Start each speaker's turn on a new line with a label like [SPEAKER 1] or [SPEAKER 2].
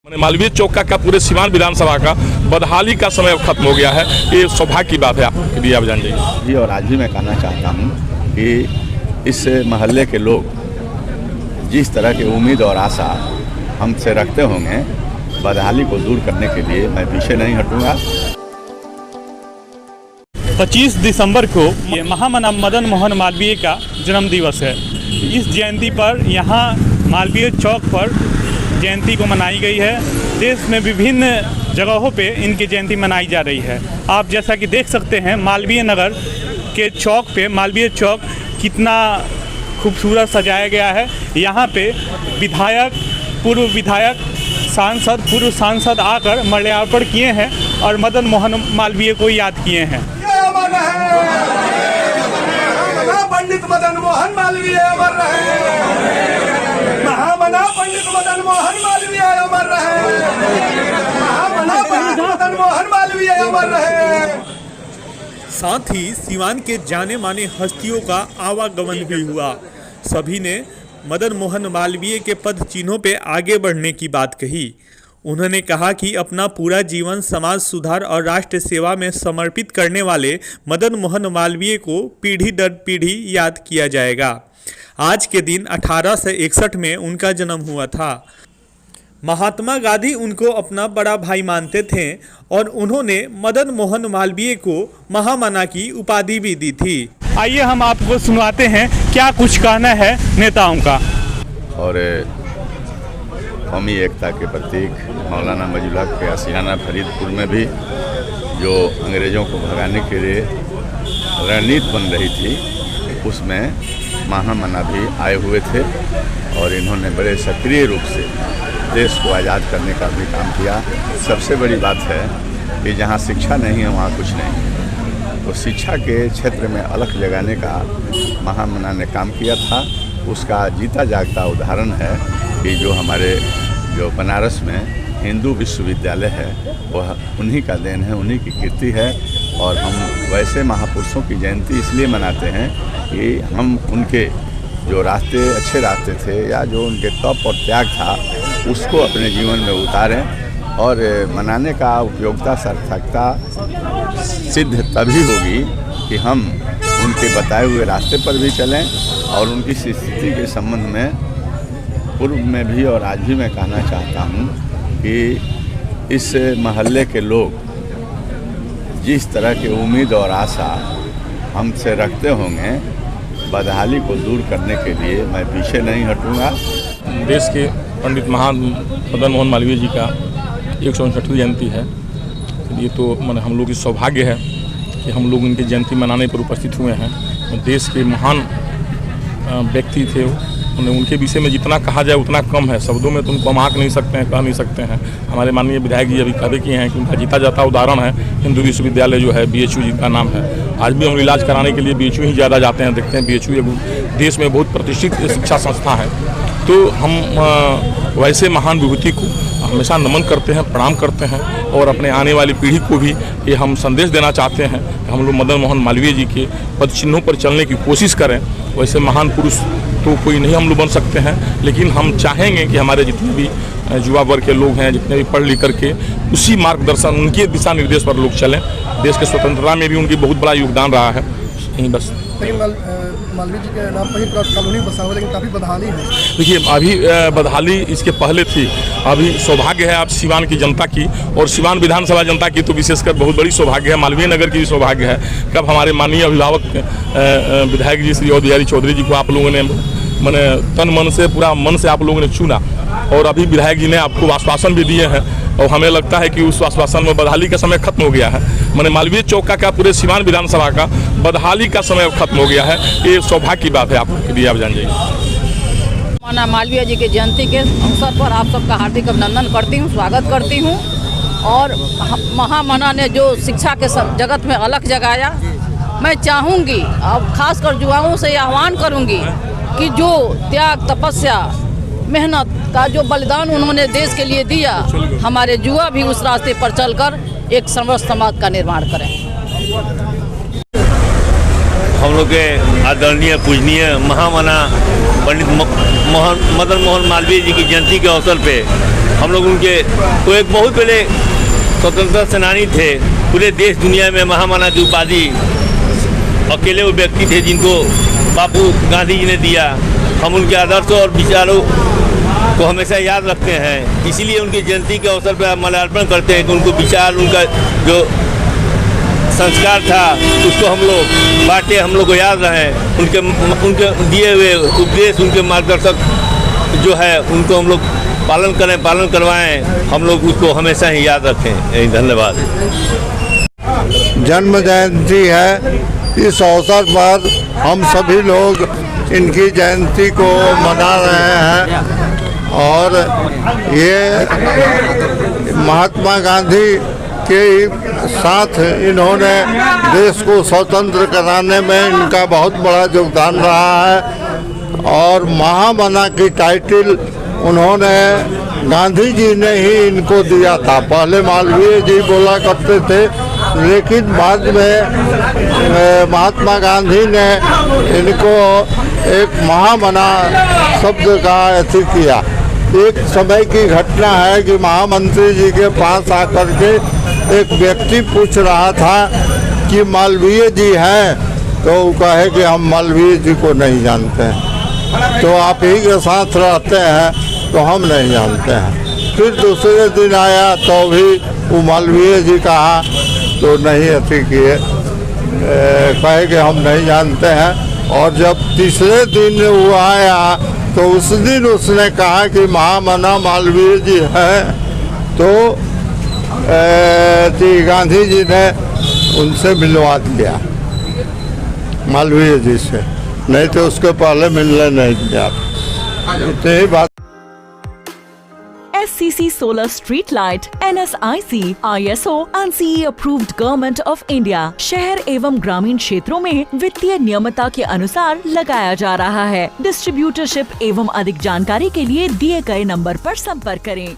[SPEAKER 1] मालवीय चौक का पूरे सीवान विधानसभा का बदहाली का समय अब खत्म हो गया है। ये सौभाग्य की बात है आपके लिए, आप जान जाइए
[SPEAKER 2] जी। और आज भी मैं कहना चाहता हूँ कि इस मोहल्ले के लोग जिस तरह की उम्मीद और आशा हमसे रखते होंगे, बदहाली को दूर करने के लिए मैं पीछे नहीं हटूंगा।
[SPEAKER 3] 25 दिसंबर को ये महामना मदन मोहन मालवीय का जन्म दिवस है। इस जयंती पर यहाँ मालवीय चौक पर जयंती को मनाई गई है। देश में विभिन्न जगहों पे इनकी जयंती मनाई जा रही है। आप जैसा कि देख सकते हैं मालवीय नगर के चौक पे मालवीय चौक कितना खूबसूरत सजाया गया है। यहाँ पे विधायक, पूर्व विधायक, सांसद, पूर्व सांसद आकर माल्यार्पण किए हैं और मदन मोहन मालवीय को याद किए हैं।
[SPEAKER 4] पंडित मदन मोहन मालवीय अमर रहे, महामना पंडित मदन मोहन मालवीय अमर रहे, महामना पंडित मदन मोहन मालवीय अमर रहे।
[SPEAKER 3] साथ ही सीवान के जाने माने हस्तियों का आवागमन भी हुआ। सभी ने मदन मोहन मालवीय के पद चिन्हों पे आगे बढ़ने की बात कही। उन्होंने कहा कि अपना पूरा जीवन समाज सुधार और राष्ट्र सेवा में समर्पित करने वाले मदन मोहन मालवीय को पीढ़ी दर पीढ़ी याद किया जाएगा। आज के दिन 1861 में उनका जन्म हुआ था। महात्मा गांधी उनको अपना बड़ा भाई मानते थे और उन्होंने मदन मोहन मालवीय को महामना की उपाधि भी दी थी। आइए हम आपको सुनवाते हैं क्या कुछ कहना है नेताओं का।
[SPEAKER 2] और कौमी एकता के प्रतीक मौलाना मौजूदा के आशियाना फरीदपुर में भी जो अंग्रेज़ों को भगाने के लिए रणनीति बन रही थी, उसमें महामना भी आए हुए थे और इन्होंने बड़े सक्रिय रूप से देश को आज़ाद करने का भी काम किया। सबसे बड़ी बात है कि जहाँ शिक्षा नहीं है वहाँ कुछ नहीं, तो शिक्षा के क्षेत्र में अलख जगाने का महामना ने काम किया था। उसका जीता जागता उदाहरण है कि जो हमारे जो बनारस में हिंदू विश्वविद्यालय है वह उन्हीं का देन है, उन्हीं की कीर्ति है। और हम वैसे महापुरुषों की जयंती इसलिए मनाते हैं कि हम उनके जो रास्ते, अच्छे रास्ते थे या जो उनके तप और त्याग था, उसको अपने जीवन में उतारें। और मनाने का उपयोगिता, सार्थकता सिद्ध तभी होगी कि हम उनके बताए हुए रास्ते पर भी चलें। और उनकी स्थिति के संबंध में पूर्व में भी और आज भी मैं कहना चाहता हूँ कि इस मोहल्ले के लोग जिस तरह की उम्मीद और आशा हमसे रखते होंगे, बदहाली को दूर करने के लिए मैं पीछे नहीं हटूंगा।
[SPEAKER 1] देश के पंडित महान मदन मोहन मालवीय जी का 159वीं जयंती है। ये तो हम लोग की सौभाग्य है कि हम लोग उनकी जयंती मनाने पर उपस्थित हुए हैं। देश के महान व्यक्ति थे, उनके विषय में जितना कहा जाए उतना कम है। शब्दों में तो उनको हम आँक नहीं सकते हैं, कह नहीं सकते हैं। हमारे माननीय विधायक जी अभी कहे किए हैं कि उनका जीता जाता उदाहरण है हिंदू विश्वविद्यालय जो है, BHU जिनका नाम है। आज भी हम इलाज कराने के लिए BHU ही ज़्यादा जाते हैं। देखते हैं BHU एक देश में बहुत प्रतिष्ठित शिक्षा संस्था है। तो हम वैसे महान विभूति को हमेशा नमन करते हैं, प्रणाम करते हैं और अपने आने वाली पीढ़ी को भी ये हम संदेश देना चाहते हैं कि हम लोग मदन मोहन मालवीय जी के पद चिन्हों पर चलने की कोशिश करें। वैसे महान पुरुष तो कोई नहीं हम लोग बन सकते हैं, लेकिन हम चाहेंगे कि हमारे जितने भी युवा वर्ग के लोग हैं, जितने भी पढ़ लिख करके उसी मार्गदर्शन, उनके दिशा निर्देश पर लोग चलें। देश के स्वतंत्रता में भी उनकी बहुत बड़ा योगदान रहा है। यहीं बस
[SPEAKER 4] मालवीय जी के नाम पर ही कॉलोनी बसा हुआ, लेकिन काफ़ी बदहाली है।
[SPEAKER 1] देखिए अभी बदहाली इसके पहले थी। अभी सौभाग्य है आप सीवान की जनता की और सीवान विधानसभा जनता की तो विशेषकर बहुत बड़ी सौभाग्य है। मालवीय नगर की भी सौभाग्य है। कब हमारे माननीय अभिभावक विधायक जी श्री बिहारी चौधरी जी को आप लोगों ने मैंने तन मन से, पूरा मन से आप लोगों ने चुना और अभी विधायक जी ने आपको आश्वासन भी दिए हैं और हमें लगता है कि उस आश्वासन में बदहाली का समय खत्म हो गया है। मैंने मालवीय चौक का पूरे सीवान विधानसभा का बदहाली का समय खत्म हो गया है। ये सौभाग्य की बात है आपके लिए, आप जान जाइए।
[SPEAKER 5] माना मालवीय जी के जयंती के अवसर पर आप सबका हार्दिक अभिनंदन करती हूँ, स्वागत करती हूँ। और महामना ने जो शिक्षा के जगत में अलख जगाया, मैं चाहूँगी अब खासकर युवाओं से आह्वान करूँगी कि जो त्याग, तपस्या, मेहनत का जो बलिदान उन्होंने देश के लिए दिया, हमारे युवा भी उस रास्ते पर चलकर एक समृद्ध समाज का निर्माण करें।
[SPEAKER 6] हम लोग के आदरणीय पूजनीय महामना पंडित मदन मोहन मालवीय जी की जयंती के अवसर पे हम लोग उनके वो एक बहुत बड़े स्वतंत्रता सेनानी थे। पूरे देश दुनिया में महामना की उपाधि अकेले वो व्यक्ति थे जिनको बापू गांधी जी ने दिया। हम उनके आदर्शों और विचारों को हमेशा याद रखते हैं, इसीलिए उनकी जयंती के अवसर पर माल्यार्पण करते हैं कि उनको विचार, उनका जो संस्कार था उसको हम लोग बांटे, हम लोग को याद रहें। उनके दिए हुए उपदेश, उनके मार्गदर्शक जो है उनको हम लोग पालन करें, पालन करवाएं, हम लोग उसको हमेशा ही याद रखें। धन्यवाद।
[SPEAKER 7] जन्म जयंती है, इस अवसर पर हम सभी लोग इनकी जयंती को मना रहे हैं और ये महात्मा गांधी के साथ इन्होंने देश को स्वतंत्र कराने में इनका बहुत बड़ा योगदान रहा है और महामना की टाइटल उन्होंने गांधी जी ने ही इनको दिया था। पहले मालवीय जी बोला करते थे, लेकिन बाद में महात्मा गांधी ने इनको एक महामना शब्द का अथी किया। एक समय की घटना है कि महामंत्री जी के पास आकर के एक व्यक्ति पूछ रहा था कि मालवीय जी हैं, तो वो कहे कि हम मालवीय जी को नहीं जानते हैं, तो आप ही के साथ रहते हैं तो हम नहीं जानते हैं। फिर दूसरे दिन आया तो भी वो मालवीय जी कहा तो नहीं अथी किए, कहे कि हम नहीं जानते हैं। और जब तीसरे दिन वो आया तो उस दिन उसने कहा कि महामना मालवीय जी हैं, तो गांधी जी ने उनसे मिलवा दिया मालवीय जी से, नहीं तो उसके पहले मिलने नहीं दिया। इतनी बात।
[SPEAKER 8] SCC Solar Street Light, NSIC, ISO and CE approved Government of India। शहर एवं ग्रामीण क्षेत्रों में वित्तीय नियमता के अनुसार लगाया जा रहा है। डिस्ट्रीब्यूटरशिप एवं अधिक जानकारी के लिए दिए गए नंबर पर संपर्क करें।